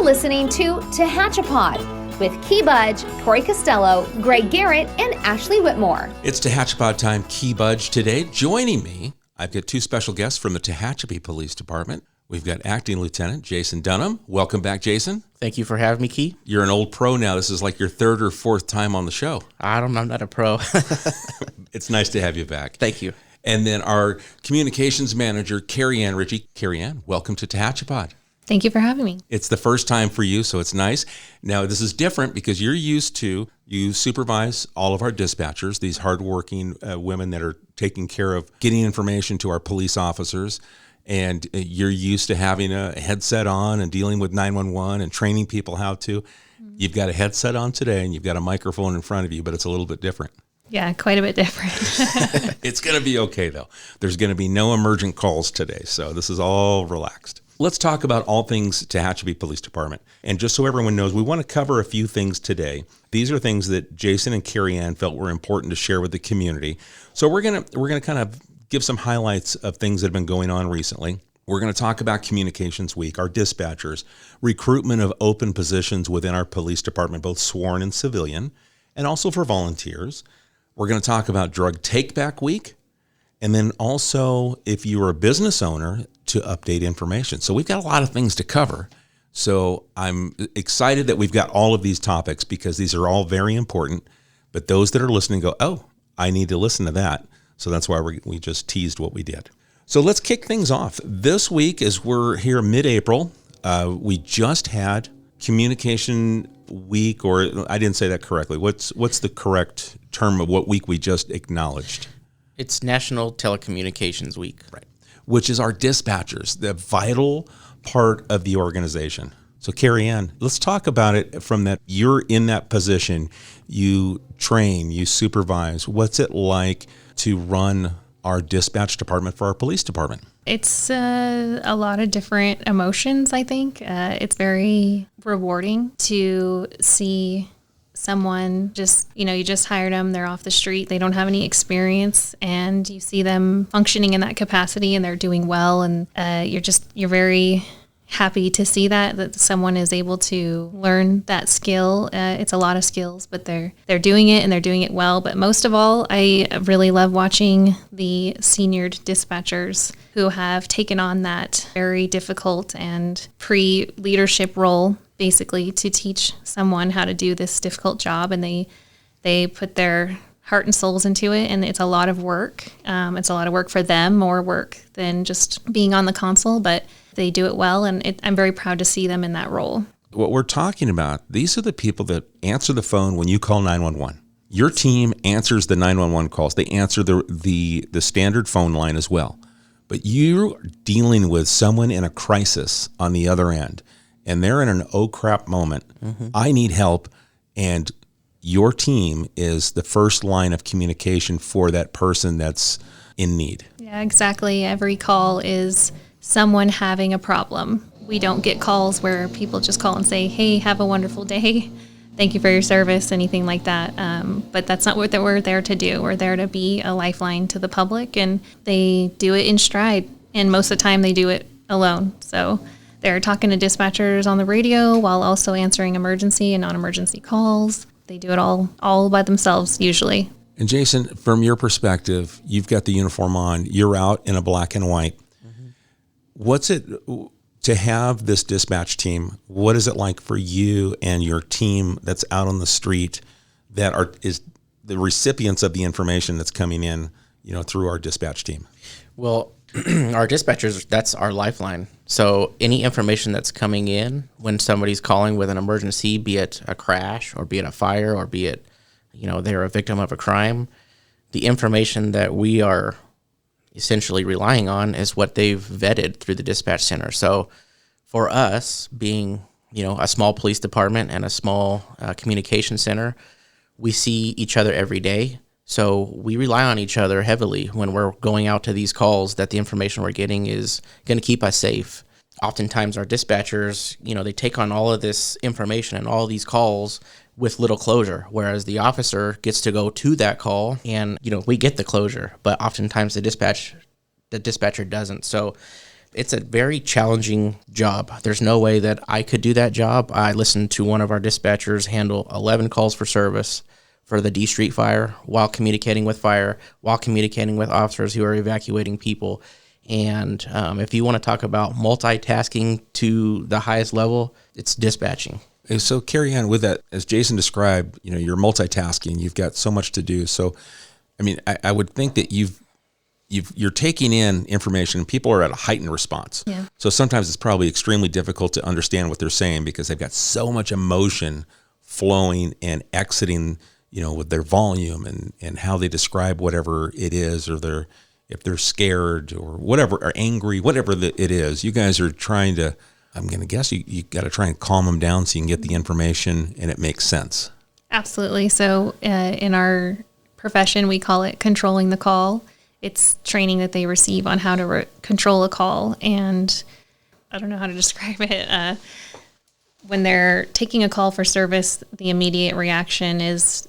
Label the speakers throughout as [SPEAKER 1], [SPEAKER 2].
[SPEAKER 1] You're listening to Tehachapi with Key Budge, Tori Costello, Greg Garrett, and Ashley Whitmore.
[SPEAKER 2] It's Tehachapi time. Key Budge today. Joining me, I've got two special guests from the Tehachapi Police Department. We've got Acting Lieutenant Jason Dunham. Welcome back, Jason.
[SPEAKER 3] Thank you for having me, Key.
[SPEAKER 2] You're an old pro now. This is like your third or fourth time on the show.
[SPEAKER 3] I'm not a pro.
[SPEAKER 2] It's nice to have you back.
[SPEAKER 3] Thank you.
[SPEAKER 2] And then our communications manager, Carrie Ann Ritchie. Carrie Ann, welcome to Tehachapi.
[SPEAKER 4] Thank you for having me.
[SPEAKER 2] It's the first time for you, so it's nice. Now, this is different because you supervise all of our dispatchers, these hardworking women that are taking care of getting information to our police officers. And you're used to having a headset on and dealing with 911 and training people how to. You've got a headset on today and you've got a microphone in front of you, but it's a little bit different.
[SPEAKER 4] Yeah, quite a bit different.
[SPEAKER 2] It's going to be okay, though. There's going to be no emergent calls today, so this is all relaxed. Let's talk about all things Tehachapi Police Department. And just so everyone knows, we want to cover a few things today. These are things that Jason and Carrie Ann felt were important to share with the community. So we're going to kind of give some highlights of things that have been going on recently. We're going to talk about Communications Week, our dispatchers, recruitment of open positions within our police department, both sworn and civilian, and also for volunteers. We're going to talk about Drug Take-Back Week, and then also, if you're a business owner, to update information. So we've got a lot of things to cover. So I'm excited that we've got all of these topics because these are all very important. But those that are listening go, oh, I need to listen to that. So that's why we just teased what we did. So let's kick things off. This week, as we're here mid-April, we just had Communication Week, or I didn't say that correctly. What's the correct term of what week we just acknowledged?
[SPEAKER 3] It's National Telecommunications Week.
[SPEAKER 2] Right. Which is our dispatchers, the vital part of the organization. So Carrie Ann, let's talk about it from that. You're in that position. You train, you supervise. What's it like to run our dispatch department for our police department?
[SPEAKER 4] It's a lot of different emotions, I think. It's very rewarding to see someone you just hired them, they're off the street, they don't have any experience, and you see them functioning in that capacity and they're doing well, and you're very happy to see that someone is able to learn that skill. It's a lot of skills, but they're doing it and they're doing it well. But most of all, I really love watching the senior dispatchers who have taken on that very difficult and pre-leadership role, basically to teach someone how to do this difficult job, and they put their heart and souls into it, and it's a lot of work. It's a lot of work for them, more work than just being on the console, but they do it well, and I'm very proud to see them in that role.
[SPEAKER 2] What we're talking about, these are the people that answer the phone when you call 911. Your team answers the 911 calls. They answer the standard phone line as well. But you're dealing with someone in a crisis on the other end, and they're in an oh crap moment. Mm-hmm. I need help, and your team is the first line of communication for that person that's in need.
[SPEAKER 4] Yeah, exactly. Every call is someone having a problem. We don't get calls where people just call and say, hey, have a wonderful day. Thank you for your service, anything like that. But that's not what we're there to do. We're there to be a lifeline to the public, and they do it in stride. And most of the time they do it alone. So they're talking to dispatchers on the radio while also answering emergency and non-emergency calls. They do it all by themselves usually.
[SPEAKER 2] And Jason, from your perspective, you've got the uniform on. You're out in a black and white. Mm-hmm. What's it to have this dispatch team? What is it like for you and your team that's out on the street that is the recipients of the information that's coming in, through our dispatch team?
[SPEAKER 3] Well, our dispatchers, that's our lifeline. So any information that's coming in when somebody's calling with an emergency, be it a crash or be it a fire or be it, they're a victim of a crime, the information that we are essentially relying on is what they've vetted through the dispatch center. So for us, being, a small police department and a small communication center, we see each other every day. So we rely on each other heavily when we're going out to these calls, that the information we're getting is going to keep us safe. Oftentimes our dispatchers, they take on all of this information and all of these calls with little closure, whereas the officer gets to go to that call and, we get the closure, but oftentimes the dispatcher doesn't. So It's a very challenging job. There's no way that I could do that job. I listened to one of our dispatchers handle 11 calls for service for the D Street fire while communicating with fire, while communicating with officers who are evacuating people. And if you want to talk about multitasking to the highest level, it's dispatching.
[SPEAKER 2] So carry on with that. As Jason described, you're multitasking. You've got so much to do. So, I mean, I would think that you're taking in information and people are at a heightened response.
[SPEAKER 4] Yeah.
[SPEAKER 2] So sometimes it's probably extremely difficult to understand what they're saying because they've got so much emotion flowing and exiting, with their volume and how they describe whatever it is, or if they're scared or whatever, or angry, whatever it is. You guys are trying to, I'm going to guess you got to try and calm them down so you can get the information and it makes sense.
[SPEAKER 4] Absolutely. So in our profession, we call it controlling the call. It's training that they receive on how to control a call. And I don't know how to describe it. When they're taking a call for service, the immediate reaction is,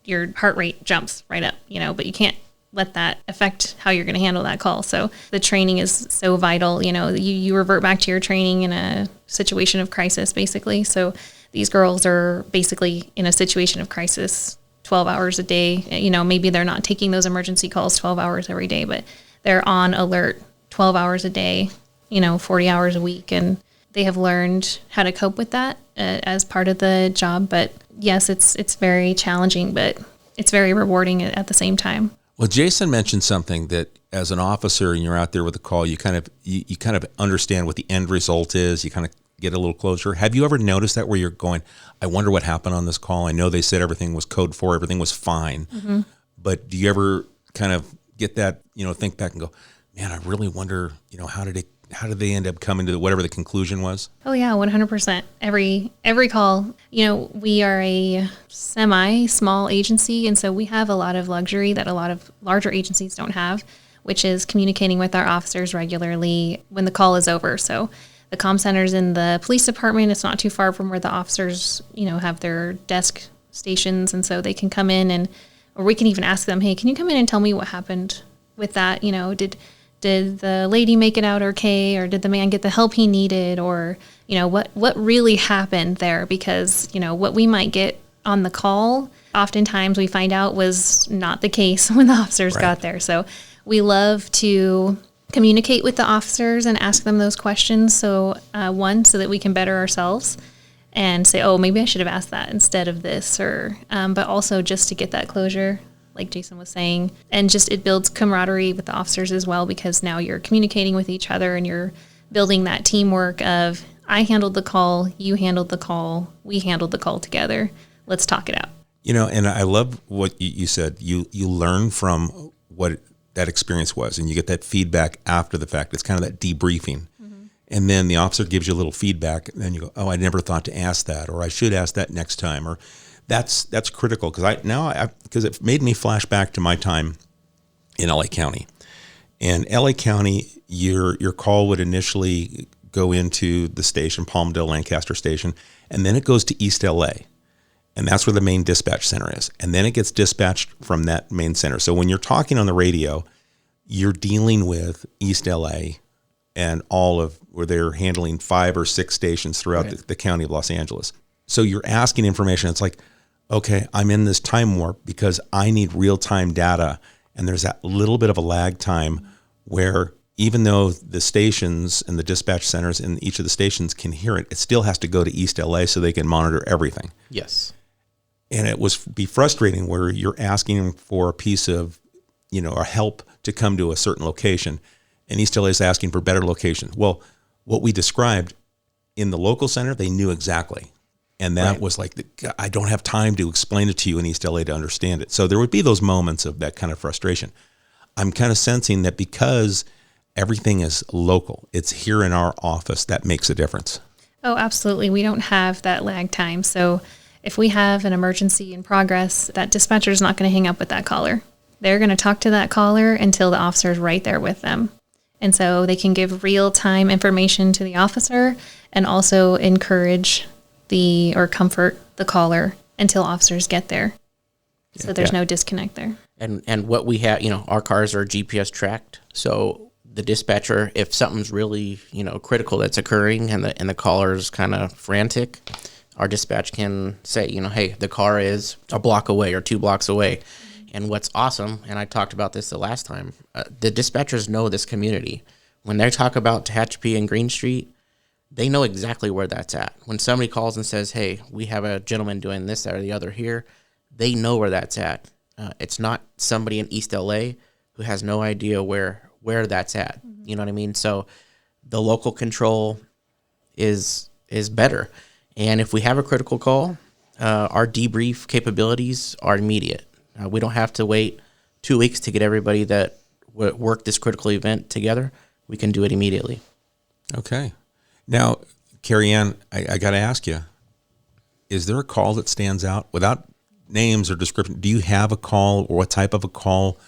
[SPEAKER 4] your heart rate jumps right up, but you can't let that affect how you're going to handle that call. So the training is so vital. You revert back to your training in a situation of crisis, basically. So these girls are basically in a situation of crisis 12 hours a day. Maybe they're not taking those emergency calls 12 hours every day, but they're on alert 12 hours a day, 40 hours a week. And they have learned how to cope with that as part of the job. But yes, it's very challenging, but it's very rewarding at the same time.
[SPEAKER 2] Well, Jason mentioned something that as an officer and you're out there with a call, you kind of understand what the end result is. You kind of get a little closer. Have you ever noticed that where you're going, I wonder what happened on this call? I know they said everything was code 4, everything was fine. Mm-hmm. But do you ever kind of get that, think back and go, man, I really wonder, how did they end up coming to whatever the conclusion was?
[SPEAKER 4] Oh yeah, 100%. Every call, we are a semi-small agency, and so we have a lot of luxury that a lot of larger agencies don't have, which is communicating with our officers regularly when the call is over. So the comm center's in the police department. It's not too far from where the officers, have their desk stations, and so they can come in or we can even ask them, hey, can you come in and tell me what happened with that? Did the lady make it out okay, or did the man get the help he needed, or what really happened there? Because what we might get on the call, oftentimes we find out was not the case when the officers got there. So we love to communicate with the officers and ask them those questions. So so that we can better ourselves and say, oh, maybe I should have asked that instead of this, or but also just to get that closure, like Jason was saying, and just it builds camaraderie with the officers as well, because now you're communicating with each other and you're building that teamwork of, I handled the call, you handled the call, we handled the call together. Let's talk it out.
[SPEAKER 2] And I love what you said. You learn from what that experience was, and you get that feedback after the fact. It's kind of that debriefing. Mm-hmm. And then the officer gives you a little feedback, and then you go, oh, I never thought to ask that, or I should ask that next time, or that's critical, because it made me flash back to my time in LA County. In LA County, your call would initially go into the station, Palmdale Lancaster station, and then it goes to East LA. And that's where the main dispatch center is. And then it gets dispatched from that main center. So when you're talking on the radio, you're dealing with East LA and where they're handling 5 or 6 stations throughout the county of Los Angeles. So you're asking information. It's like, okay, I'm in this time warp because I need real-time data. And there's that little bit of a lag time where even though the stations and the dispatch centers in each of the stations can hear it, it still has to go to East LA so they can monitor everything.
[SPEAKER 3] Yes.
[SPEAKER 2] And it be frustrating where you're asking for a piece of, or help to come to a certain location, and East LA is asking for better location. Well, what we described in the local center, they knew exactly. And that was like, I don't have time to explain it to you in East LA to understand it. So there would be those moments of that kind of frustration. I'm kind of sensing that because everything is local, it's here in our office, that makes a difference.
[SPEAKER 4] Oh, absolutely. We don't have that lag time. So if we have an emergency in progress, that dispatcher is not going to hang up with that caller. They're going to talk to that caller until the officer is right there with them. And so they can give real-time information to the officer and also encourage or comfort the caller until officers get there. So there's no disconnect there.
[SPEAKER 3] And what we have, our cars are GPS tracked. So the dispatcher, if something's really, critical that's occurring and the caller's kind of frantic, our dispatch can say, hey, the car is a block away or 2 blocks away. And what's awesome, and I talked about this the last time, the dispatchers know this community. When they talk about Tehachapi and Green Street, they know exactly where that's at. When somebody calls and says, hey, we have a gentleman doing this, that, or the other here, they know where that's at. It's not somebody in East LA who has no idea where that's at. Mm-hmm. You know what I mean? So the local control is better. And if we have a critical call, our debrief capabilities are immediate. We don't have to wait 2 weeks to get everybody that worked this critical event together. We can do it immediately.
[SPEAKER 2] Okay. Now, Carrie Ann, I got to ask you, is there a call that stands out without names or description? Do you have a call, or what type of a call,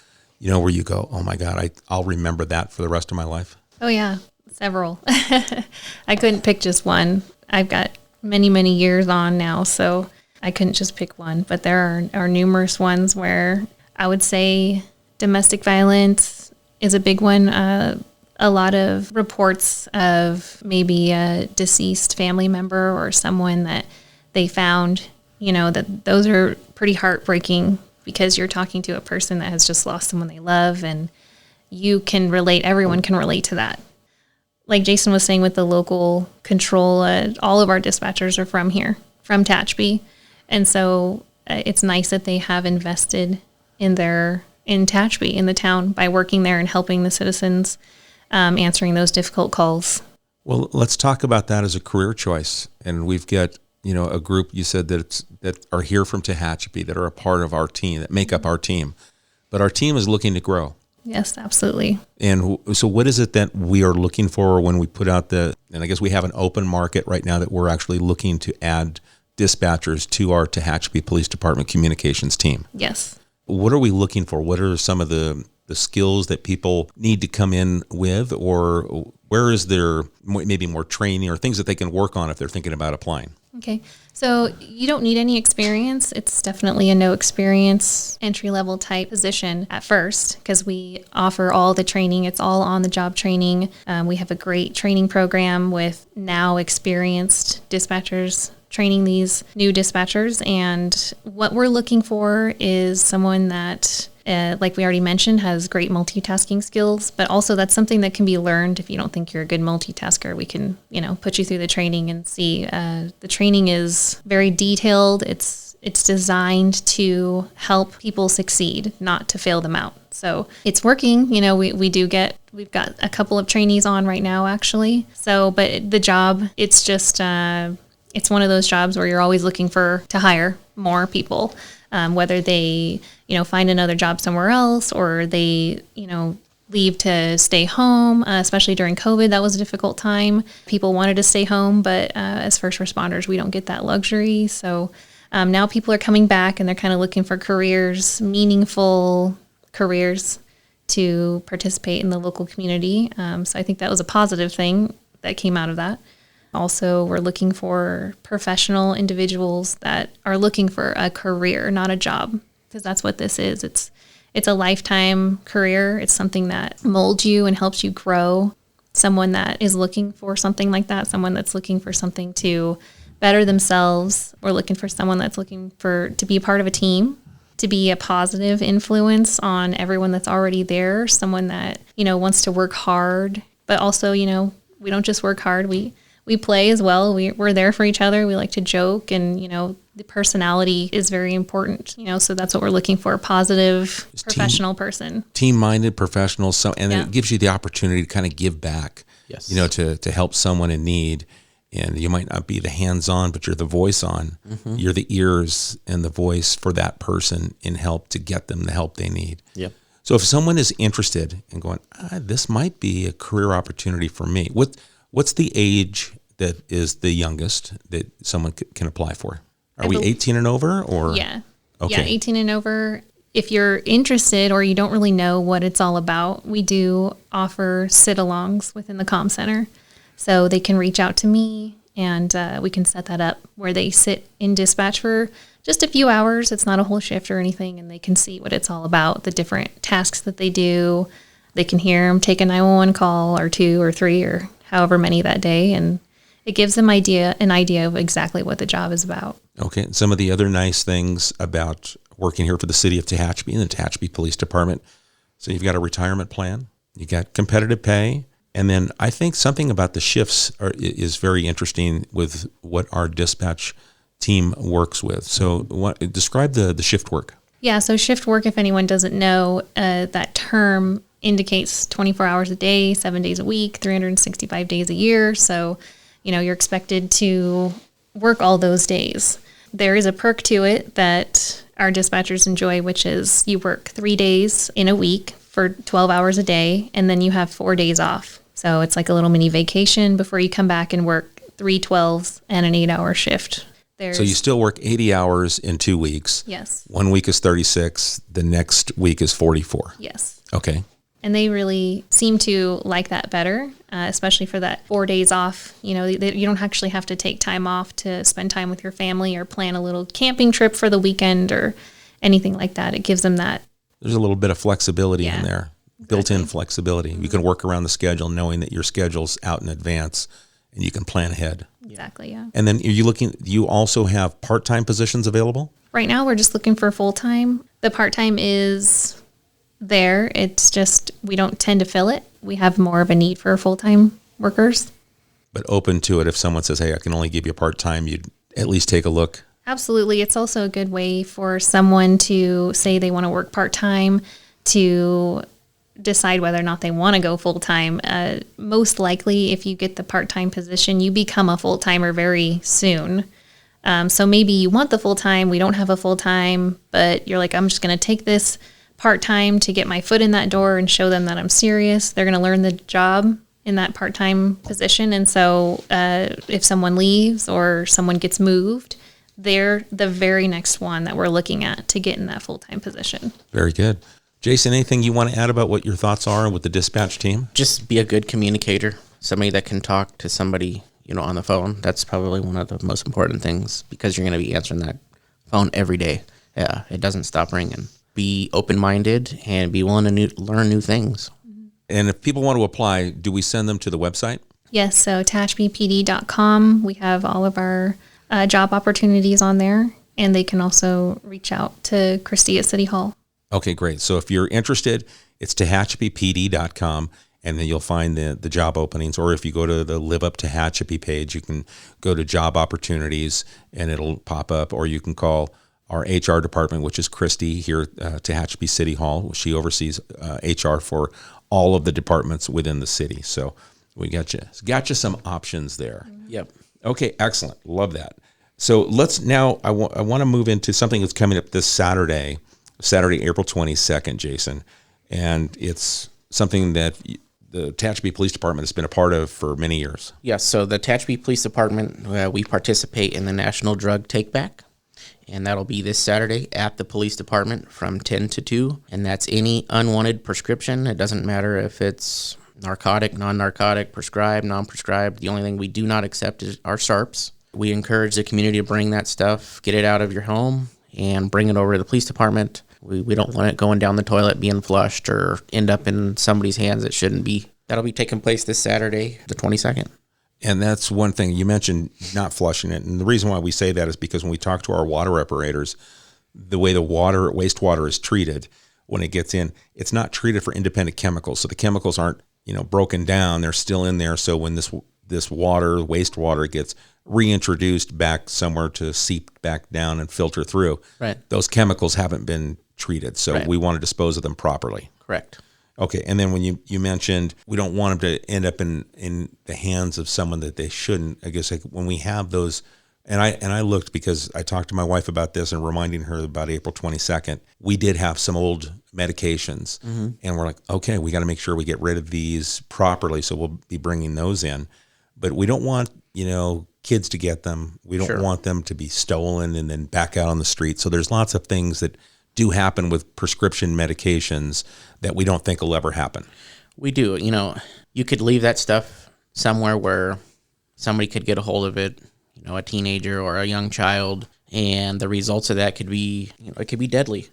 [SPEAKER 2] where you go, oh my God, I'll remember that for the rest of my life?
[SPEAKER 4] Oh yeah, several. I couldn't pick just one. I've got many, many years on now, so I couldn't just pick one, but there are numerous ones where I would say domestic violence is a big one. A lot of reports of maybe a deceased family member or someone that they found, that those are pretty heartbreaking, because you're talking to a person that has just lost someone they love, and you can relate, everyone can relate to that. Like Jason was saying with the local control, all of our dispatchers are from here, from Tehachapi. And so it's nice that they have invested in Tehachapi, in the town, by working there and helping the citizens, answering those difficult calls.
[SPEAKER 2] Well, let's talk about that as a career choice. And we've got, a group, you said that are here from Tehachapi, that are a part of our team, that make up our team. But our team is looking to grow.
[SPEAKER 4] Yes, absolutely.
[SPEAKER 2] And so what is it that we are looking for when we put out and I guess we have an open market right now that we're actually looking to add dispatchers to our Tehachapi Police Department communications team?
[SPEAKER 4] Yes.
[SPEAKER 2] What are we looking for? What are some of the skills that people need to come in with, or where is there maybe more training or things that they can work on if they're thinking about applying?
[SPEAKER 4] Okay. So you don't need any experience. It's definitely a no experience entry-level type position at first, because we offer all the training. It's all on the job training. We have a great training program with now experienced dispatchers training these new dispatchers. And what we're looking for is someone that, like we already mentioned, has great multitasking skills, but also that's something that can be learned. If you don't think you're a good multitasker, we can, put you through the training and see. The training is very detailed. It's designed to help people succeed, not to fail them out. So it's working. We've got a couple of trainees on right now, actually. So, but the job, it's just, it's one of those jobs where you're always looking to hire more people, whether they, find another job somewhere else, or they, leave to stay home, especially during COVID. That was a difficult time. People wanted to stay home, but as first responders, we don't get that luxury. So now people are coming back, and they're kind of looking for careers, meaningful careers, to participate in the local community. So I think that was a positive thing that came out of that. Also, we're looking for professional individuals that are looking for a career, not a job, because that's what this is. It's a lifetime career. It's something that molds you and helps you grow. Someone that is looking for something like that, someone that's looking for something to better themselves. We're looking for someone that's looking to be a part of a team, to be a positive influence on everyone that's already there, someone that, wants to work hard, but also, we don't just work hard. We play as well. We're there for each other. We like to joke, and, the personality is very important, so that's what we're looking for, a positive, professional person. Team-minded
[SPEAKER 2] professional. It gives you the opportunity to kind of give back,
[SPEAKER 3] yes.
[SPEAKER 2] To help someone in need. And you might not be the hands-on, but you're the voice on. Mm-hmm. You're the ears and the voice for that person in help to get them the help they need.
[SPEAKER 3] Yep.
[SPEAKER 2] So if someone is interested in going, this might be a career opportunity for me, what's the age that is the youngest that someone can apply for? Are we 18 and over, or?
[SPEAKER 4] Yeah.
[SPEAKER 2] Okay.
[SPEAKER 4] Yeah, 18 and over. If you're interested or you don't really know what it's all about, we do offer sit-alongs within the comm center. So they can reach out to me, and we can set that up where they sit in dispatch for just a few hours. It's not a whole shift or anything, and they can see what it's all about, the different tasks that they do, they can hear them take a 911 call or 2 or 3 or however many that day. And it gives them an idea of exactly what the job is about.
[SPEAKER 2] Okay. And some of the other nice things about working here for the city of Tehachapi and the Tehachapi Police Department. So you've got a retirement plan, you got competitive pay, and then I think something about the shifts is very interesting with what our dispatch team works with. So describe the shift work.
[SPEAKER 4] Yeah, so shift work, if anyone doesn't know, that term indicates 24 hours a day, 7 days a week, 365 days a year. So, you're expected to work all those days. There is a perk to it that our dispatchers enjoy, which is you work 3 days in a week for 12 hours a day, and then you have 4 days off. So it's like a little mini vacation before you come back and work 3 12s and an 8-hour shift.
[SPEAKER 2] So you still work 80 hours in 2 weeks.
[SPEAKER 4] Yes.
[SPEAKER 2] 1 week is 36. The next week is 44.
[SPEAKER 4] Yes.
[SPEAKER 2] Okay.
[SPEAKER 4] And they really seem to like that better, especially for that 4 days off. You don't actually have to take time off to spend time with your family or plan a little camping trip for the weekend or anything like that. It gives them that.
[SPEAKER 2] There's a little bit of flexibility in
[SPEAKER 4] Yeah,
[SPEAKER 2] there,
[SPEAKER 4] exactly.
[SPEAKER 2] built-in flexibility. You can work around the schedule knowing that your schedule's out in advance and you can plan ahead.
[SPEAKER 4] Exactly, yeah.
[SPEAKER 2] And then you also have part-time positions available?
[SPEAKER 4] Right now, we're just looking for full-time. The part-time is there. It's just we don't tend to fill it. We have more of a need for full-time workers.
[SPEAKER 2] But open to it if someone says, hey, I can only give you part-time, you'd at least take a look.
[SPEAKER 4] Absolutely. It's also a good way for someone to say they want to work part-time to decide whether or not they want to go full-time. Most likely, if you get the part-time position, you become a full-timer very soon. So maybe you want the full-time, we don't have a full-time, but you're like, I'm just going to take this part-time to get my foot in that door and show them that I'm serious. They're going to learn the job in that part-time position. And so if someone leaves or someone gets moved, they're the very next one that we're looking at to get in that full-time position.
[SPEAKER 2] Very good. Jason, anything you want to add about what your thoughts are with the dispatch team?
[SPEAKER 3] Just be a good communicator, somebody that can talk to somebody, on the phone. That's probably one of the most important things because you're going to be answering that phone every day. Yeah, it doesn't stop ringing. Be open-minded and be willing to learn new things.
[SPEAKER 2] And if people want to apply, do we send them to the website?
[SPEAKER 4] Yes, so TehachapiPD.com. We have all of our job opportunities on there, and they can also reach out to Christy at City Hall.
[SPEAKER 2] Okay, great. So if you're interested, it's TehachapiPD.com, and then you'll find the job openings. Or if you go to the Live Up Tehachapi page, you can go to job opportunities, and it'll pop up. Or you can call our HR department, which is Christy here at Tehachapi City Hall. She oversees HR for all of the departments within the city. So we got you some options there.
[SPEAKER 3] Yep.
[SPEAKER 2] Okay, excellent. Love that. So let's now, I want to move into something that's coming up this Saturday, April 22nd, Jason. And it's something that the Tehachapi Police Department has been a part of for many years.
[SPEAKER 3] Yes, so the Tehachapi Police Department, we participate in the National Drug Take Back. And that'll be this Saturday at the police department from 10 to 2. And that's any unwanted prescription. It doesn't matter if it's narcotic, non-narcotic, prescribed, non-prescribed. The only thing we do not accept is our SARPs. We encourage the community to bring that stuff, get it out of your home, and bring it over to the police department. We don't want it going down the toilet, being flushed, or end up in somebody's hands that shouldn't be. That'll be taking place this Saturday, the 22nd.
[SPEAKER 2] And that's one thing you mentioned, not flushing it. And the reason why we say that is because when we talk to our water operators, the way the wastewater is treated when it gets in, it's not treated for independent chemicals. So the chemicals aren't, broken down. They're still in there. So when this wastewater gets reintroduced back somewhere to seep back down and filter through,
[SPEAKER 3] Right.
[SPEAKER 2] Those chemicals haven't been treated. So
[SPEAKER 3] Right.
[SPEAKER 2] we want to dispose of them properly.
[SPEAKER 3] Correct.
[SPEAKER 2] Okay, and then when you mentioned we don't want them to end up in the hands of someone that they shouldn't. I guess like when we have those, and I looked because I talked to my wife about this and reminding her about April 22nd. We did have some old medications, and we're like, okay, we got to make sure we get rid of these properly. So we'll be bringing those in, but we don't want kids to get them. We don't
[SPEAKER 3] Sure.
[SPEAKER 2] want them to be stolen and then back out on the street. So there's lots of things that do happen with prescription medications that we don't think will ever happen.
[SPEAKER 3] We do. You could leave that stuff somewhere where somebody could get a hold of it, a teenager or a young child, and the results of that could be, it could be deadly.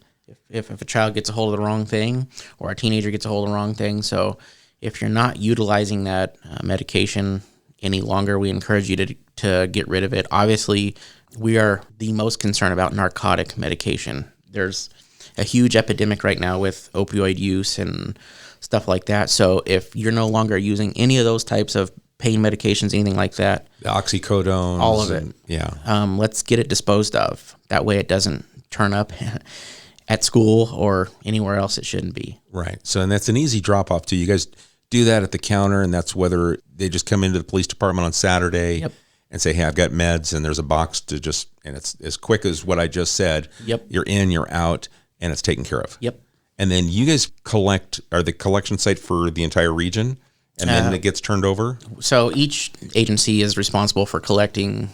[SPEAKER 3] if a child gets a hold of the wrong thing or a teenager gets a hold of the wrong thing. So if you're not utilizing that medication any longer, we encourage you to get rid of it. Obviously, we are the most concerned about narcotic medication. There's a huge epidemic right now with opioid use and stuff like that. So if you're no longer using any of those types of pain medications, anything like that,
[SPEAKER 2] The oxycodone,
[SPEAKER 3] all of it,
[SPEAKER 2] yeah.
[SPEAKER 3] let's get it disposed of. That way it doesn't turn up at school or anywhere else it shouldn't be.
[SPEAKER 2] Right. So, and that's an easy drop off too. You guys do that at the counter, and that's whether they just come into the police department on Saturday and say, hey, I've got meds, and there's a box to just, and it's as quick as what I just said.
[SPEAKER 3] Yep.
[SPEAKER 2] You're in, you're out, and it's taken care of.
[SPEAKER 3] Yep.
[SPEAKER 2] And then you guys are the collection site for the entire region, and then it gets turned over?
[SPEAKER 3] So each agency is responsible for collecting,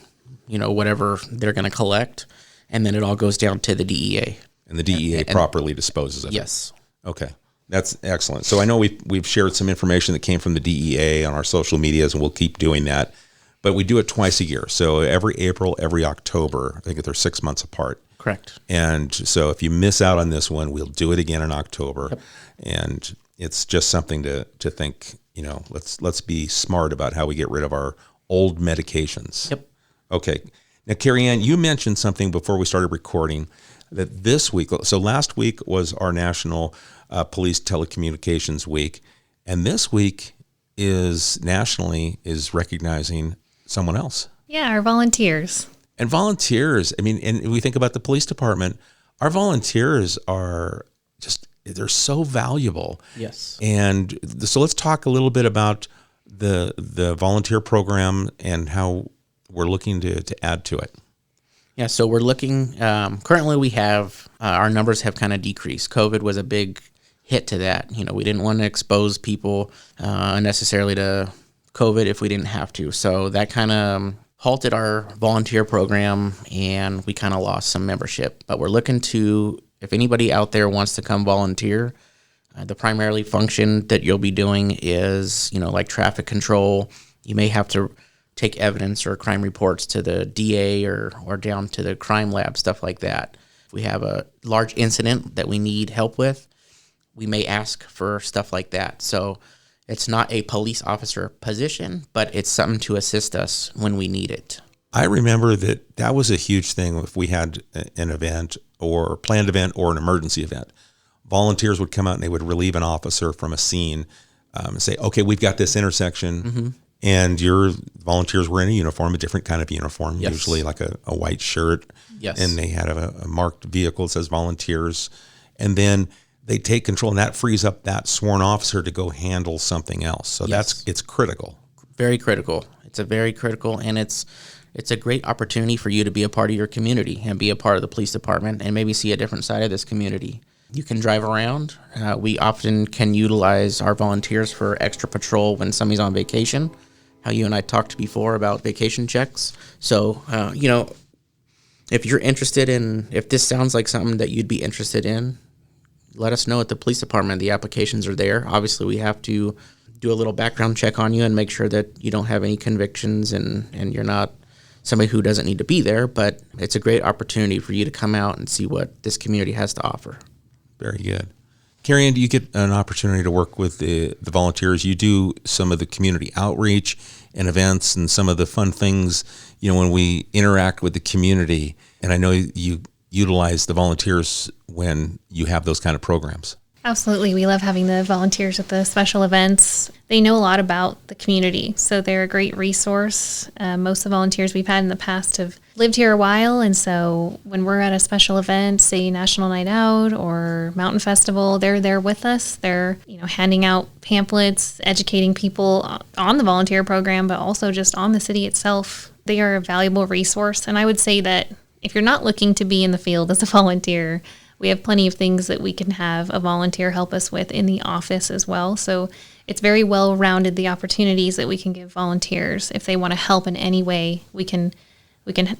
[SPEAKER 3] whatever they're going to collect, and then it all goes down to the DEA.
[SPEAKER 2] And the DEA properly disposes of it?
[SPEAKER 3] Yes.
[SPEAKER 2] Okay. That's excellent. So I know we've shared some information that came from the DEA on our social medias, and we'll keep doing that. But we do it twice a year. So every April, every October. I think they're 6 months apart.
[SPEAKER 3] Correct.
[SPEAKER 2] And so if you miss out on this one, we'll do it again in October. Yep. And it's just something to think, let's be smart about how we get rid of our old medications.
[SPEAKER 3] Yep.
[SPEAKER 2] Okay. Now, Carrie Ann, you mentioned something before we started recording that this week, so last week was our National Police Telecommunications Week, and this week is recognizing someone else.
[SPEAKER 4] Yeah, our volunteers.
[SPEAKER 2] And volunteers, and we think about the police department, our volunteers they're so valuable.
[SPEAKER 3] Yes.
[SPEAKER 2] And so let's talk a little bit about the volunteer program and how we're looking to add to it.
[SPEAKER 3] Yeah, so we're looking, currently we have, our numbers have kind of decreased. COVID was a big hit to that. We didn't want to expose people unnecessarily to COVID if we didn't have to. So that kind of halted our volunteer program, and we kind of lost some membership. But we're looking to, if anybody out there wants to come volunteer, the primarily function that you'll be doing is, like traffic control. You may have to take evidence or crime reports to the DA or down to the crime lab, stuff like that. If we have a large incident that we need help with, we may ask for stuff like that. So it's not a police officer position, but it's something to assist us when we need it.
[SPEAKER 2] I remember that was a huge thing if we had an event or planned event or an emergency event. Volunteers would come out and they would relieve an officer from a scene and say, okay, we've got this intersection. Mm-hmm. And your volunteers were in a uniform, a different kind of uniform,
[SPEAKER 3] yes.
[SPEAKER 2] Usually like a white shirt.
[SPEAKER 3] Yes.
[SPEAKER 2] And they had a marked vehicle that says volunteers. And then they take control, and that frees up that sworn officer to go handle something else. So
[SPEAKER 3] yes.
[SPEAKER 2] it's critical.
[SPEAKER 3] Very critical. It's a very critical, and it's a great opportunity for you to be a part of your community and be a part of the police department and maybe see a different side of this community. You can drive around. We often can utilize our volunteers for extra patrol when somebody's on vacation. How you and I talked before about vacation checks. So, if you're interested in, if this sounds like something that you'd be interested in, let us know at the police department. The applications are there. Obviously, we have to do a little background check on you and make sure that you don't have any convictions and you're not somebody who doesn't need to be there. But it's a great opportunity for you to come out and see what this community has to offer.
[SPEAKER 2] Very good. Carrie Ann, do you get an opportunity to work with the volunteers? You do some of the community outreach and events and some of the fun things, when we interact with the community. And I know you utilize the volunteers when you have those kind of programs.
[SPEAKER 4] Absolutely. We love having the volunteers at the special events. They know a lot about the community, so they're a great resource. Most of the volunteers we've had in the past have lived here a while, and so when we're at a special event, say National Night Out or Mountain Festival, they're there with us. They're, handing out pamphlets, educating people on the volunteer program, but also just on the city itself. They are a valuable resource, and I would say that if you're not looking to be in the field as a volunteer, we have plenty of things that we can have a volunteer help us with in the office as well. So it's very well-rounded, the opportunities that we can give volunteers. If they want to help in any way, we can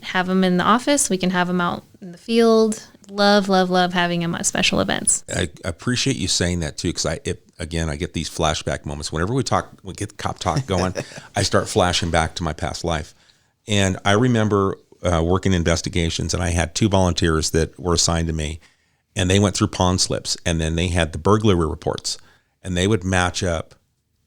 [SPEAKER 4] have them in the office. We can have them out in the field. Love having them at special events.
[SPEAKER 2] I appreciate you saying that too, because I get these flashback moments. Whenever we get cop talk going, I start flashing back to my past life. And I remember working investigations, and I had two volunteers that were assigned to me. and they went through pawn slips, and then they had the burglary reports, and they would match up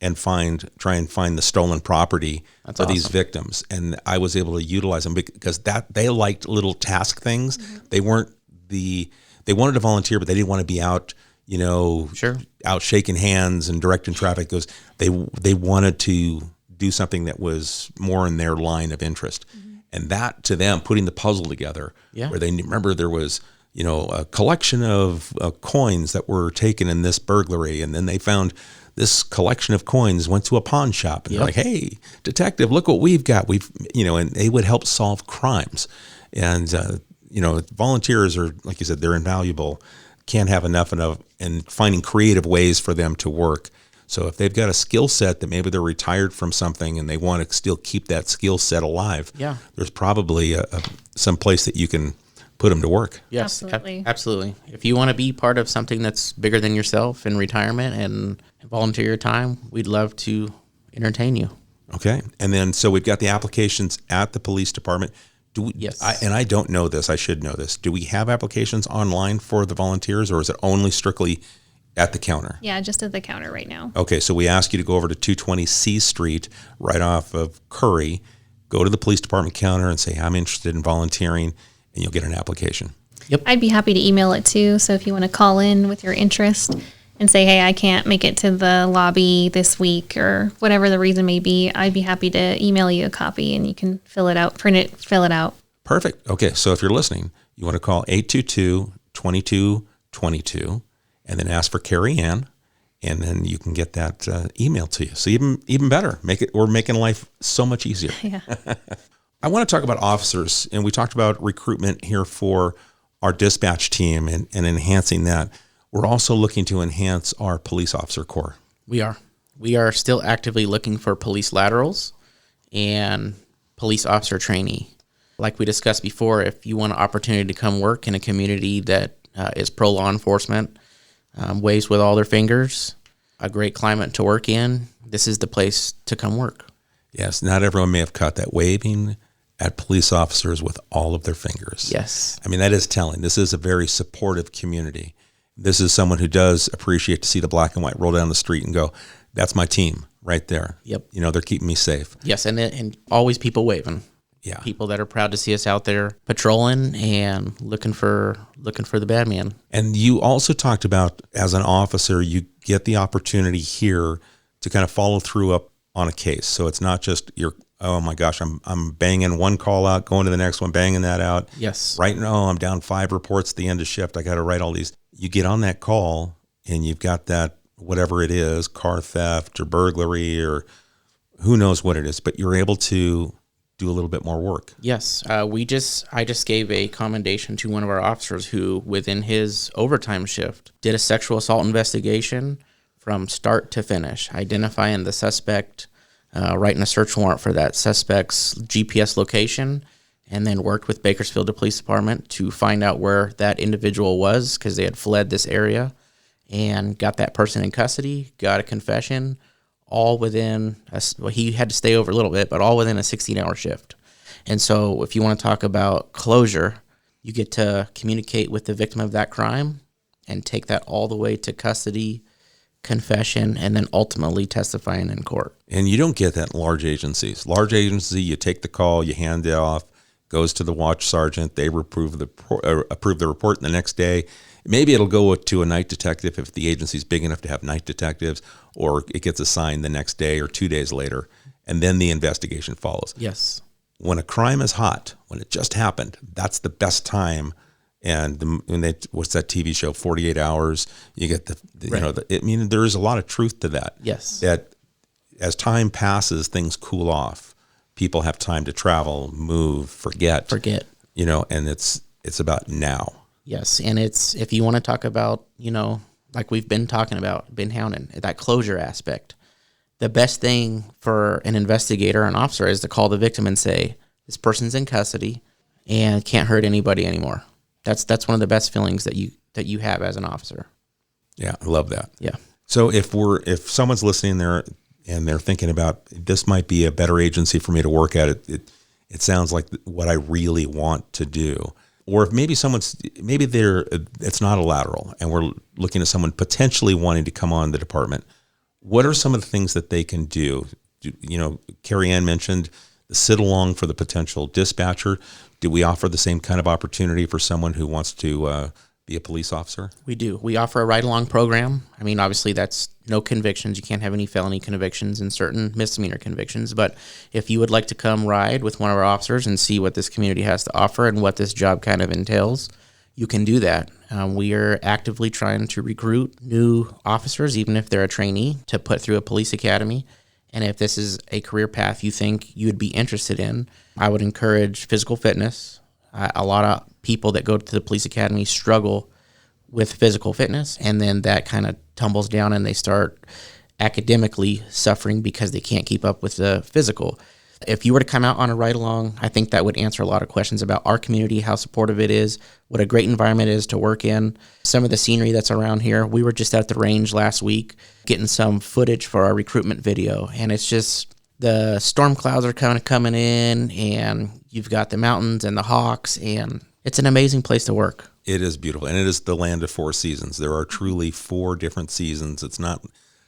[SPEAKER 2] and try and find the stolen property
[SPEAKER 3] That's
[SPEAKER 2] for these
[SPEAKER 3] awesome.
[SPEAKER 2] victims. And I was able to utilize them because they liked little task things. They weren't they wanted to volunteer, but they didn't want to be out,
[SPEAKER 3] Sure.
[SPEAKER 2] out shaking hands and directing traffic. They wanted to do something that was more in their line of interest. And that to them, putting the puzzle together,
[SPEAKER 3] Yeah.
[SPEAKER 2] where they remember there was, a collection of coins that were taken in this burglary. And then they found this collection of coins, went to a pawn shop, and they're like, hey, detective, look what we've got. And they would help solve crimes. And, volunteers are, like you said, they're invaluable. Can't have enough and finding creative ways for them to work. So if they've got a skill set that maybe they're retired from something and they want to still keep that skill set alive, there's probably some place that you can put them to work.
[SPEAKER 3] Yes,
[SPEAKER 4] Absolutely.
[SPEAKER 3] absolutely. If you want to be part of something that's bigger than yourself in retirement and volunteer your time, we'd love to entertain you.
[SPEAKER 2] Okay. And then, so we've got the applications at the police department. Do we,
[SPEAKER 3] Yes.
[SPEAKER 2] I don't know this, I should know this. Do we have applications online for the volunteers, or is it only strictly at the counter?
[SPEAKER 4] Yeah, just at the counter right now.
[SPEAKER 2] Okay, so we ask you to go over to 220 C Street, right off of Curry, go to the police department counter and say, I'm interested in volunteering, and you'll get an application.
[SPEAKER 4] I'd be happy to email it too. So if you want to call in with your interest and say, hey, I can't make it to the lobby this week or whatever the reason may be, I'd be happy to email you a copy and you can fill it out, print it, fill it out.
[SPEAKER 2] Perfect. Okay, so if you're listening, you want to call 822-2222 and then ask for Carrie Ann, and then you can get that email to you. So even better, we're making life so much easier.
[SPEAKER 4] Yeah.
[SPEAKER 2] I want to talk about officers, and we talked about recruitment here for our dispatch team and enhancing that. We're also looking to enhance our police officer corps.
[SPEAKER 3] We are still actively looking for police laterals and police officer trainee. Like we discussed before, if you want an opportunity to come work in a community that is pro-law enforcement, waves with all their fingers, a great climate to work in, this is the place to come work.
[SPEAKER 2] Yes, not everyone may have caught that, waving at police officers with all of their fingers.
[SPEAKER 3] Yes.
[SPEAKER 2] I mean, that is telling. This is a very supportive community. This is someone who does appreciate to see the black and white roll down the street and go, that's my team right there.
[SPEAKER 3] Yep.
[SPEAKER 2] They're keeping me safe.
[SPEAKER 3] Yes, and always people waving.
[SPEAKER 2] Yeah.
[SPEAKER 3] People that are proud to see us out there patrolling and looking for the bad man.
[SPEAKER 2] And you also talked about, as an officer, you get the opportunity here to kind of follow through up on a case. So it's not just oh my gosh, I'm banging one call out, going to the next one, banging that out.
[SPEAKER 3] Yes.
[SPEAKER 2] Right now, I'm down 5 reports at the end of shift. I got to write all these. You get on that call and you've got that, whatever it is, car theft or burglary or who knows what it is, but you're able to do a little bit more work.
[SPEAKER 3] Yes. I just gave a commendation to one of our officers who, within his overtime shift, did a sexual assault investigation from start to finish, identifying the suspect, writing a search warrant for that suspect's GPS location, and then worked with Bakersfield Police Department to find out where that individual was because they had fled this area, and got that person in custody, got a confession, all within, he had to stay over a little bit, but all within a 16-hour shift. And so if you want to talk about closure, you get to communicate with the victim of that crime and take that all the way to custody, confession, and then ultimately testifying in court.
[SPEAKER 2] And you don't get that in large agencies. Large agency, you take the call, you hand it off, goes to the watch sergeant, they approve the report, and the next day, maybe it'll go to a night detective if the agency's big enough to have night detectives, or it gets assigned the next day or 2 days later, and then the investigation follows.
[SPEAKER 3] Yes.
[SPEAKER 2] When a crime is hot, when it just happened, that's the best time. And what's that TV show, 48 Hours? You get there is a lot of truth to that.
[SPEAKER 3] Yes.
[SPEAKER 2] That as time passes, things cool off. People have time to travel, move, forget. And it's about now.
[SPEAKER 3] Yes, and it's, if you want to talk about, like we've been talking about, been hounding, that closure aspect, the best thing for an investigator or an officer is to call the victim and say, this person's in custody and can't hurt anybody anymore. That's one of the best feelings that you have as an officer.
[SPEAKER 2] Yeah, I love that.
[SPEAKER 3] Yeah.
[SPEAKER 2] So if someone's listening there and they're thinking about, this might be a better agency for me to work at, it sounds like what I really want to do. or if maybe it's not a lateral and we're looking at someone potentially wanting to come on the department, what are some of the things that they can do? Carrie Ann mentioned the sit along for the potential dispatcher. Do we offer the same kind of opportunity for someone who wants to be a police officer?
[SPEAKER 3] We do. We offer a ride-along program. I mean, obviously, that's no convictions. You can't have any felony convictions and certain misdemeanor convictions. But if you would like to come ride with one of our officers and see what this community has to offer and what this job kind of entails, you can do that. We are actively trying to recruit new officers, even if they're a trainee, to put through a police academy. And if this is a career path you think you would be interested in, I would encourage physical fitness. A lot of people that go to the police academy struggle with physical fitness, and then that kind of tumbles down and they start academically suffering because they can't keep up with the physical. If you were to come out on a ride-along, I think that would answer a lot of questions about our community, how supportive it is, what a great environment it is to work in, some of the scenery that's around here. We were just at the range last week getting some footage for our recruitment video, and it's just the storm clouds are kind of coming in, and you've got the mountains and the hawks, and it's an amazing place to work.
[SPEAKER 2] It is beautiful, and it is the land of 4 seasons. There are truly 4 different seasons. It's not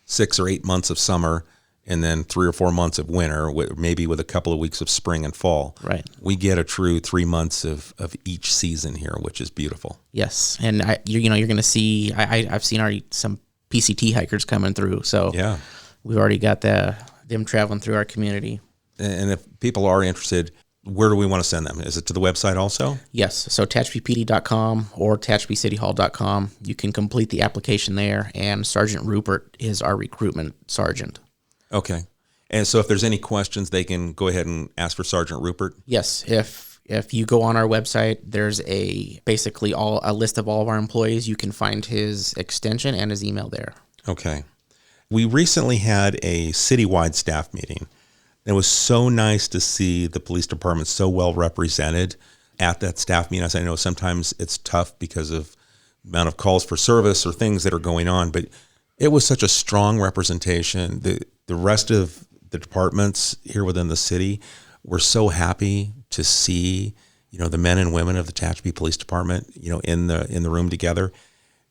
[SPEAKER 2] 6 or 8 months of summer and then 3 or 4 months of winter, maybe with a couple of weeks of spring and fall.
[SPEAKER 3] Right.
[SPEAKER 2] We get a true 3 months of each season here, which is beautiful.
[SPEAKER 3] Yes, and you're going to see. I've seen already some PCT hikers coming through. So
[SPEAKER 2] yeah,
[SPEAKER 3] we've already got them traveling through our community.
[SPEAKER 2] And if people are interested, where do we want to send them? Is it to the website also?
[SPEAKER 3] Yes. So TehachapiPD.com or TehachapiCityHall.com. You can complete the application there, and Sergeant Rupert is our recruitment sergeant.
[SPEAKER 2] Okay. And so if there's any questions, they can go ahead and ask for Sergeant Rupert?
[SPEAKER 3] Yes. If you go on our website, there's basically a list of all of our employees. You can find his extension and his email there. Okay.
[SPEAKER 2] We recently had a citywide staff meeting. It was so nice to see the police department so well represented at that staff meeting. As I know, sometimes it's tough because of the amount of calls for service or things that are going on, but it was such a strong representation. The rest of the departments here within the city were so happy to see, the men and women of the Tehachapi Police Department, in the room together.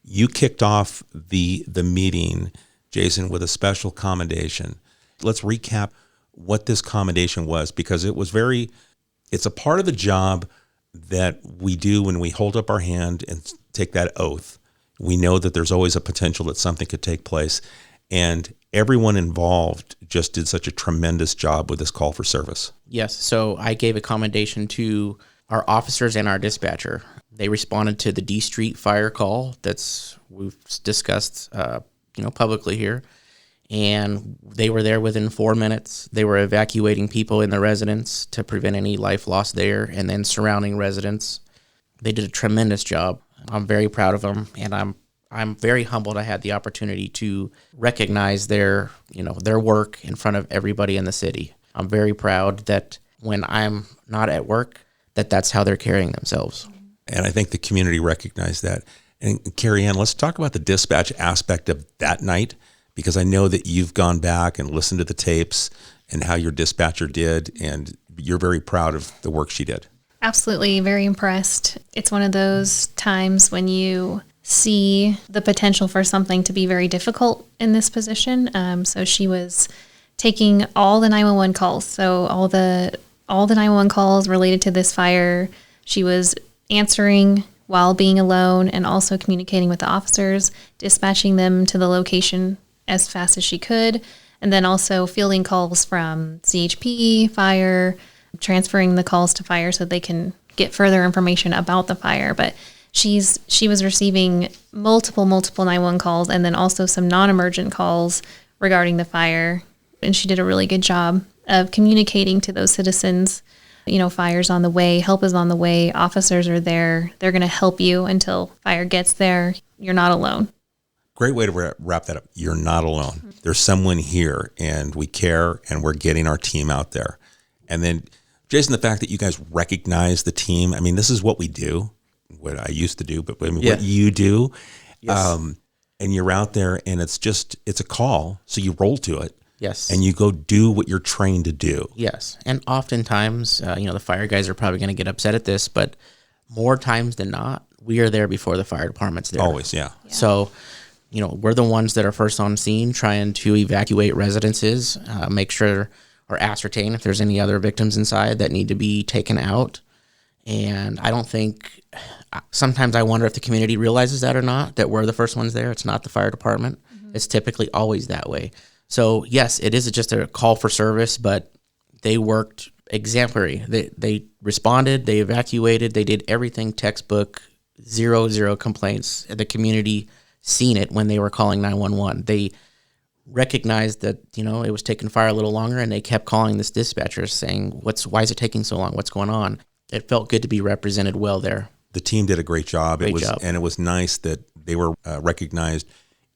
[SPEAKER 2] You kicked off the meeting, Jason, with a special commendation. Let's recap what this commendation was, because it's a part of the job that we do when we hold up our hand and take that oath. We know that there's always a potential that something could take place, and everyone involved just did such a tremendous job with this call for service.
[SPEAKER 3] Yes, so I gave a commendation to our officers and our dispatcher. They responded to the D Street fire call we've discussed publicly here. And they were there within 4 minutes. They were evacuating people in the residence to prevent any life loss there, and then surrounding residents. They did a tremendous job. I'm very proud of them, and I'm very humbled I had the opportunity to recognize their work in front of everybody in the city. I'm very proud that when I'm not at work, that's how they're carrying themselves.
[SPEAKER 2] And I think the community recognized that. And Carrie Ann, let's talk about the dispatch aspect of that night, because I know that you've gone back and listened to the tapes and how your dispatcher did, and you're very proud of the work she did.
[SPEAKER 4] Absolutely, very impressed. It's one of those times when you see the potential for something to be very difficult in this position. So she was taking all the 911 calls. So all the 911 calls related to this fire, she was answering while being alone and also communicating with the officers, dispatching them to the location as fast as she could, and then also fielding calls from CHP, fire, transferring the calls to fire so they can get further information about the fire. But she was receiving multiple 911 calls, and then also some non-emergent calls regarding the fire, and she did a really good job of communicating to those citizens, fire's on the way, help is on the way, officers are there, they're going to help you until fire gets there, you're not alone.
[SPEAKER 2] Great way to wrap that up. You're not alone. There's someone here, and we care, and we're getting our team out there. And then, Jason, the fact that you guys recognize the team, I mean, this is what we do, what I used to do, but what you do.
[SPEAKER 3] Yes.
[SPEAKER 2] And you're out there, and it's a call, so you roll to it.
[SPEAKER 3] Yes.
[SPEAKER 2] And you go do what you're trained to do.
[SPEAKER 3] Yes. And oftentimes, the fire guys are probably going to get upset at this, but more times than not, we are there before the fire department's there.
[SPEAKER 2] Always, yeah.
[SPEAKER 3] So, we're the ones that are first on scene trying to evacuate residences, make sure or ascertain if there's any other victims inside that need to be taken out. And I don't think, sometimes I wonder if the community realizes that or not, that we're the first ones there. It's not the fire department. It's typically always that way. So yes, it is just a call for service, but they worked exemplary. They responded, they evacuated, they did everything textbook, zero complaints. The community seen it when they were calling 911. They recognized that, it was taking fire a little longer, and they kept calling this dispatcher saying, why is it taking so long? What's going on? It felt good to be represented well there.
[SPEAKER 2] The team did a great job.
[SPEAKER 3] Great job.
[SPEAKER 2] And it was nice that they were recognized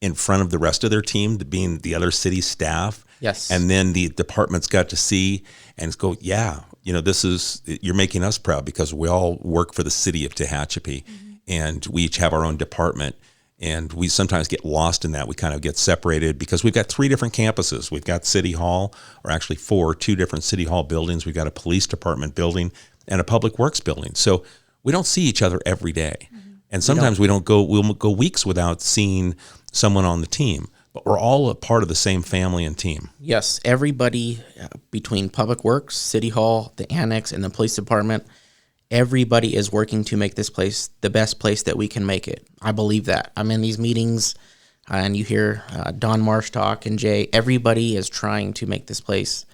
[SPEAKER 2] in front of the rest of their team, being the other city staff.
[SPEAKER 3] Yes.
[SPEAKER 2] And then the departments got to see and go, you're making us proud, because we all work for the city of Tehachapi, and we each have our own department. And we sometimes get lost in that. We kind of get separated because we've got 3 different campuses. We've got City Hall, or actually 2 different City Hall buildings. We've got a police department building and a public works building. So we don't see each other every day. And sometimes we'll go weeks without seeing someone on the team, but we're all a part of the same family and team.
[SPEAKER 3] Yes, everybody between Public Works, City Hall, the Annex, and the Police Department, everybody is working to make this place the best place that we can make it. I believe that. I'm in these meetings, and you hear Don Marsh talk and Jay. Everybody is trying to make this place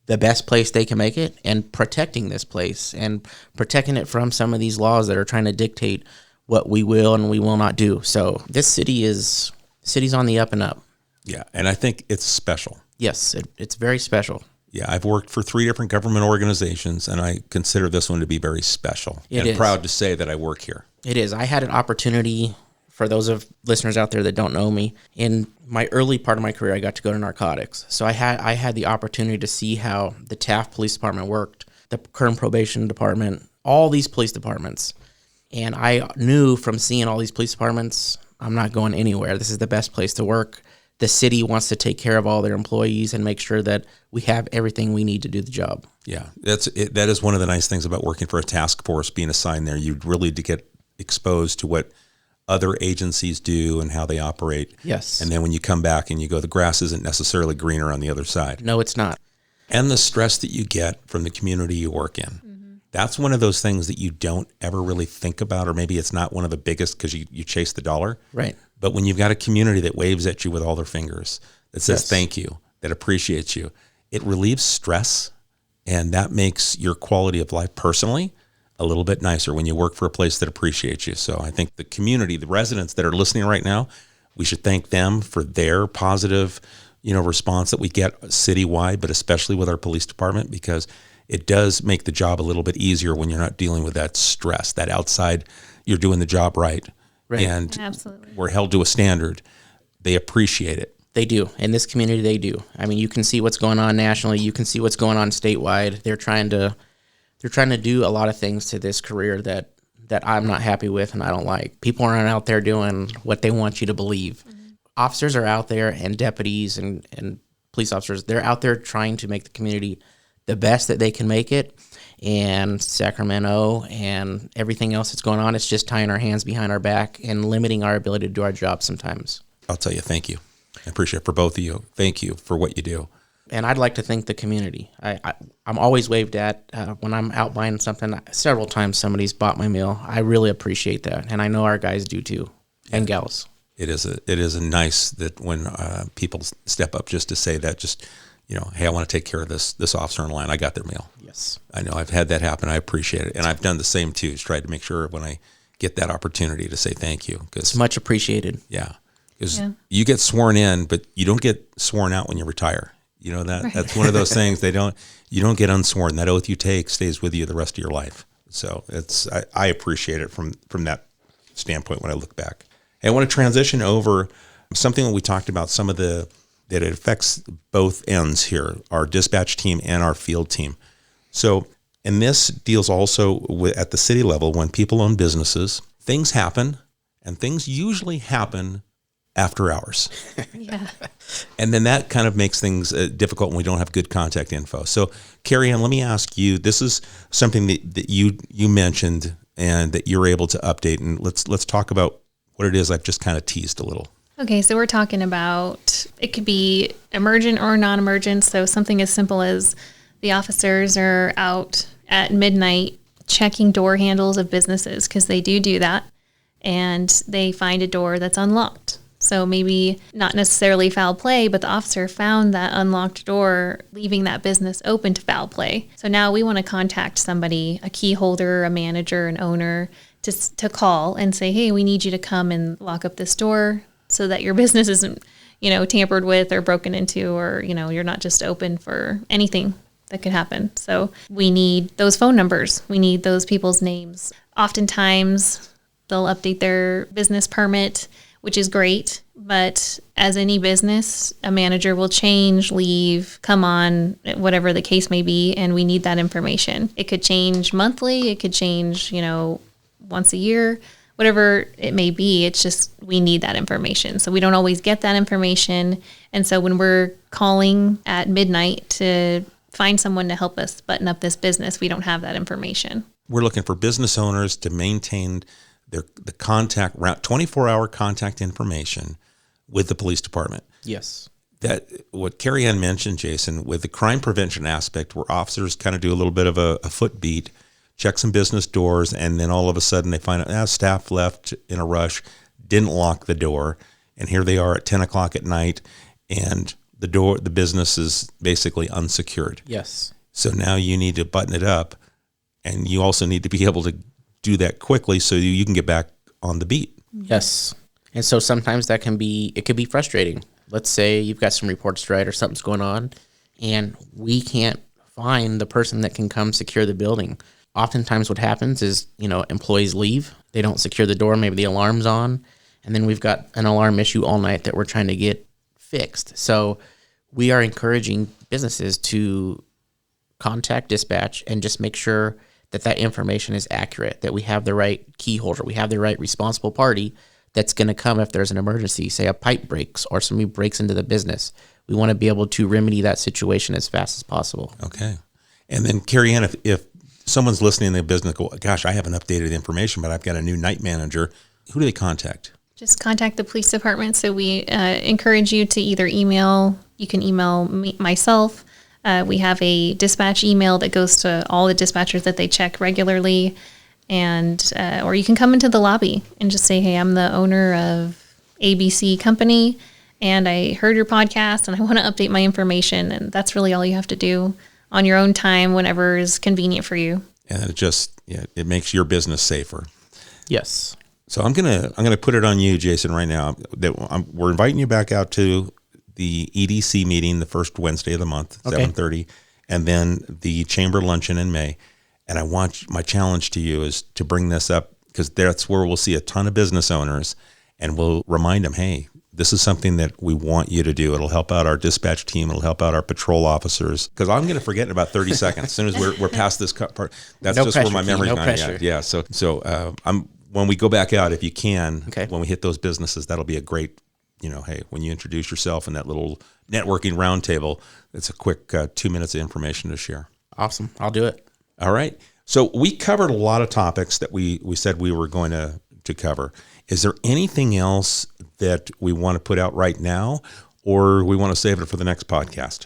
[SPEAKER 3] the best place they can make it, and protecting this place and protecting it from some of these laws that are trying to dictate what we will and we will not do. So this city's on the up and up.
[SPEAKER 2] Yeah, and I think it's special.
[SPEAKER 3] Yes, it's very special.
[SPEAKER 2] Yeah, I've worked for 3 different government organizations, and I consider this one to be very special.
[SPEAKER 3] It is.
[SPEAKER 2] Proud to say that I work here.
[SPEAKER 3] It is. I had an opportunity, for those of listeners out there that don't know me, in my early part of my career, I got to go to narcotics. So I had the opportunity to see how the Taft Police Department worked, the Kern Probation Department, all these police departments. And I knew from seeing all these police departments, I'm not going anywhere. This is the best place to work. The city wants to take care of all their employees and make sure that we have everything we need to do the job.
[SPEAKER 2] Yeah, that is one of the nice things about working for a task force, being assigned there. You really to get exposed to what other agencies do and how they operate.
[SPEAKER 3] Yes.
[SPEAKER 2] And then when you come back and you go, the grass isn't necessarily greener on the other side.
[SPEAKER 3] No, it's not.
[SPEAKER 2] And the stress that you get from the community you work in. That's one of those things that you don't ever really think about, or maybe it's not one of the biggest because you chase the dollar.
[SPEAKER 3] Right.
[SPEAKER 2] But when you've got a community that waves at you with all their fingers, that says thank you, that appreciates you, it relieves stress, and that makes your quality of life personally a little bit nicer when you work for a place that appreciates you. So I think the community, the residents that are listening right now, we should thank them for their positive, response that we get citywide, but especially with our police department, because it does make the job a little bit easier when you're not dealing with that stress, that outside, you're doing the job right. And
[SPEAKER 4] Absolutely.
[SPEAKER 2] we're held to a standard. They appreciate it.
[SPEAKER 3] They do. In this community, they do. I mean, you can see what's going on nationally. You can see what's going on statewide. They're trying to do a lot of things to this career that I'm not happy with and I don't like. People aren't out there doing what they want you to believe. Officers are out there, and deputies and police officers, they're out there trying to make the community the best that they can make it. And Sacramento and everything else that's going on, it's just tying our hands behind our back and limiting our ability to do our job sometimes.
[SPEAKER 2] I'll tell you, thank you. I appreciate it for both of you. Thank you for what you do.
[SPEAKER 3] And I'd like to thank the community. I'm always waved at when I'm out buying something. Several times somebody's bought my meal. I really appreciate that. And I know our guys do too, and gals.
[SPEAKER 2] It is a nice that when people step up just to say that, just, hey, I want to take care of this officer in line. I got their meal.
[SPEAKER 3] Yes.
[SPEAKER 2] I know I've had that happen. I appreciate it. And I've done the same too. Just tried to make sure when I get that opportunity to say thank you.
[SPEAKER 3] It's much appreciated.
[SPEAKER 2] Yeah. Because you get sworn in, but you don't get sworn out when you retire. That's one of those things. You don't get unsworn. That oath you take stays with you the rest of your life. So I appreciate it from that standpoint when I look back. And I want to transition over something that we talked about, that it affects both ends here, our dispatch team and our field team. So, and this deals also at the city level, when people own businesses, things happen, and things usually happen after hours.
[SPEAKER 4] Yeah.
[SPEAKER 2] And then that kind of makes things difficult when we don't have good contact info. So, Carrie Ann, let me ask you, this is something that you mentioned and that you're able to update. And let's talk about what it is I've just kind of teased a little.
[SPEAKER 4] Okay, so we're talking about, it could be emergent or non-emergent. So something as simple as the officers are out at midnight checking door handles of businesses, because they do that, and they find a door that's unlocked. So maybe not necessarily foul play, but the officer found that unlocked door, leaving that business open to foul play. So now we want to contact somebody, a key holder, a manager, an owner, to call and say, hey, we need you to come and lock up this door so that your business isn't, tampered with or broken into, or, you're not just open for anything that could happen. So we need those phone numbers. We need those people's names. Oftentimes they'll update their business permit, which is great. But as any business, a manager will change, leave, come on, whatever the case may be. And we need that information. It could change monthly. It could change, once a year, whatever it may be. It's just, we need that information. So we don't always get that information. And so when we're calling at midnight to find someone to help us button up this business, we don't have that information.
[SPEAKER 2] We're looking for business owners to maintain the contact, 24-hour contact information with the police department.
[SPEAKER 3] Yes.
[SPEAKER 2] That what Carrie Ann mentioned, Jason, with the crime prevention aspect, where officers kind of do a little bit of a foot beat, check some business doors, and then all of a sudden they find out staff left in a rush, didn't lock the door, and here they are at 10 o'clock at night, and the business is basically unsecured.
[SPEAKER 3] Yes. So
[SPEAKER 2] now you need to button it up, and you also need to be able to do that quickly so you can get back on the beat.
[SPEAKER 3] Yes. And so sometimes it can be frustrating. Let's say you've got some reports to write or something's going on, and we can't find the person that can come secure the building. Oftentimes what happens is, employees leave, they don't secure the door, maybe the alarm's on, and then we've got an alarm issue all night that we're trying to get fixed. So we are encouraging businesses to contact dispatch and just make sure that information is accurate, that we have the right key holder, we have the right responsible party that's going to come if there's an emergency, say a pipe breaks or somebody breaks into the business. We want to be able to remedy that situation as fast as possible.
[SPEAKER 2] Okay. And then, Carrie Ann, if someone's listening in the business, go, gosh, I haven't updated the information, but I've got a new night manager, who do they contact?
[SPEAKER 4] Just contact the police department. So we encourage you to either email. You can email myself. We have a dispatch email that goes to all the dispatchers that they check regularly. And or you can come into the lobby and just say, hey, I'm the owner of ABC company, and I heard your podcast, and I want to update my information. And that's really all you have to do on your own time, whenever is convenient for you.
[SPEAKER 2] And it makes your business safer.
[SPEAKER 3] Yes.
[SPEAKER 2] So I'm gonna put it on you, Jason, right now. We're inviting you back out to the EDC meeting the first Wednesday of the month, 7:30, and then the chamber luncheon in May. And my challenge to you is to bring this up, because that's where we'll see a ton of business owners, and we'll remind them, hey, this is something that we want you to do. It'll help out our dispatch team. It'll help out our patrol officers. Because I'm going to forget in about 30 seconds. As soon as we're past this part, that's just where my memory's going.
[SPEAKER 3] Pressure.
[SPEAKER 2] Yeah. So when we go back out, if you can, when we hit those businesses, that'll be a great, hey, when you introduce yourself in that little networking roundtable, it's a quick 2 minutes of information to share.
[SPEAKER 3] Awesome. I'll do it.
[SPEAKER 2] All right. So we covered a lot of topics that we said we were going to cover. Is there anything else that we want to put out right now, or we want to save it for the next podcast?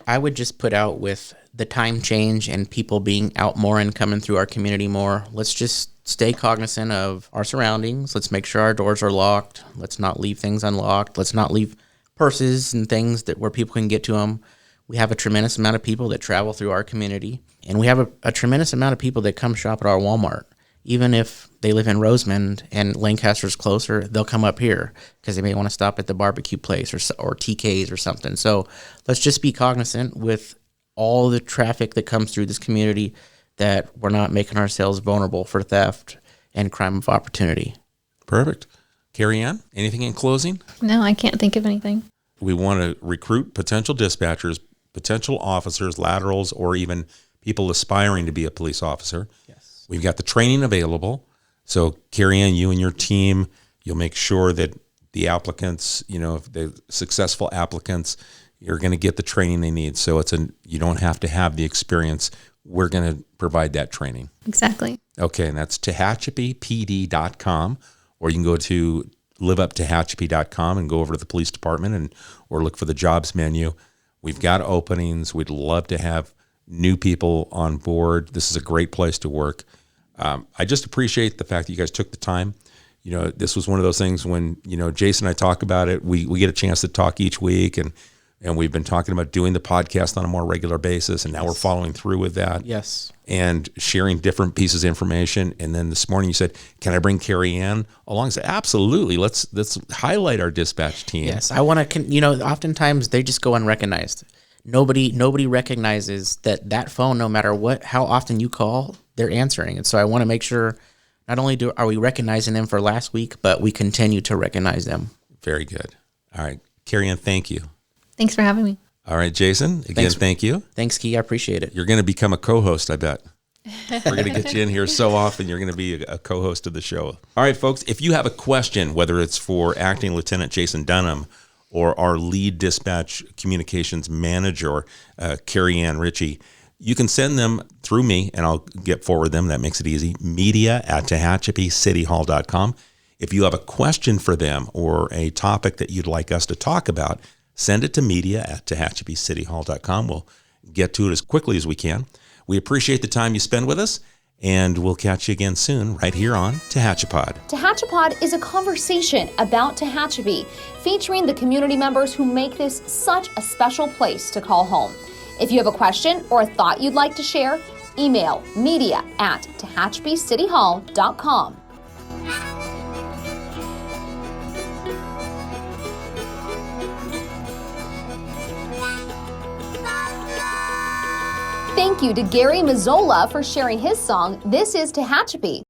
[SPEAKER 3] I would just put out, with the time change and people being out more and coming through our community more, let's just stay cognizant of our surroundings. Let's make sure our doors are locked. Let's not leave things unlocked. Let's not leave purses and things where people can get to them. We have a tremendous amount of people that travel through our community, and we have a tremendous amount of people that come shop at our Walmart. Even if they live in Rosamond and Lancaster's closer, they'll come up here because they may want to stop at the barbecue place or TK's or something. So let's just be cognizant with all the traffic that comes through this community, that we're not making ourselves vulnerable for theft and crime of opportunity.
[SPEAKER 2] Perfect. Carrie Ann, anything in closing?
[SPEAKER 4] No, I can't think of anything.
[SPEAKER 2] We want to recruit potential dispatchers, potential officers, laterals, or even people aspiring to be a police officer.
[SPEAKER 3] Yes.
[SPEAKER 2] We've got the training available. So, Carrie Ann, you and your team, you'll make sure that the applicants, if the successful applicants, you're going to get the training they need. So you don't have to have the experience. we're going to provide that training.
[SPEAKER 4] Exactly.
[SPEAKER 2] Okay, and that's TehachapiPD.com, or you can go to liveuptehachapi.com and go over to the police department or look for the jobs menu. We've got openings. We'd love to have new people on board. This is a great place to work. I just appreciate the fact that you guys took the time. This was one of those things when, Jason and I talk about it, we get a chance to talk each week, and we've been talking about doing the podcast on a more regular basis, and now we're following through with that.
[SPEAKER 3] Yes.
[SPEAKER 2] And sharing different pieces of information. And then this morning you said, can I bring Carrie Ann along? I said, absolutely. Let's highlight our dispatch team.
[SPEAKER 3] Yes. I want to, oftentimes they just go unrecognized. Nobody recognizes that phone, no matter how often you call, they're answering. And so I want to make sure not only are we recognizing them for last week, but we continue to recognize them.
[SPEAKER 2] Very good. All right. Carrie Ann, thank you.
[SPEAKER 4] Thanks for having me.
[SPEAKER 2] All right, Jason, again, thank you.
[SPEAKER 3] Thanks, Key. I appreciate it.
[SPEAKER 2] You're going to become a co-host, I bet. We're going to get you in here so often. You're going to be a co-host of the show. All right, folks, if you have a question, whether it's for Acting Lieutenant Jason Dunham or our lead dispatch communications manager, Carrie Ann Ritchie, you can send them through me, and I'll forward them. That makes it easy. media@TehachapiCityHall.com. If you have a question for them or a topic that you'd like us to talk about, send it to media@TehachapiCityHall.com. We'll get to it as quickly as we can. We appreciate the time you spend with us, and we'll catch you again soon right here on Tehachapod.
[SPEAKER 1] Tehachapod is a conversation about Tehachapi, featuring the community members who make this such a special place to call home. If you have a question or a thought you'd like to share, email media@TehachapiCityHall.com. Thank you to Gary Mazzola for sharing his song, This is Tehachapi.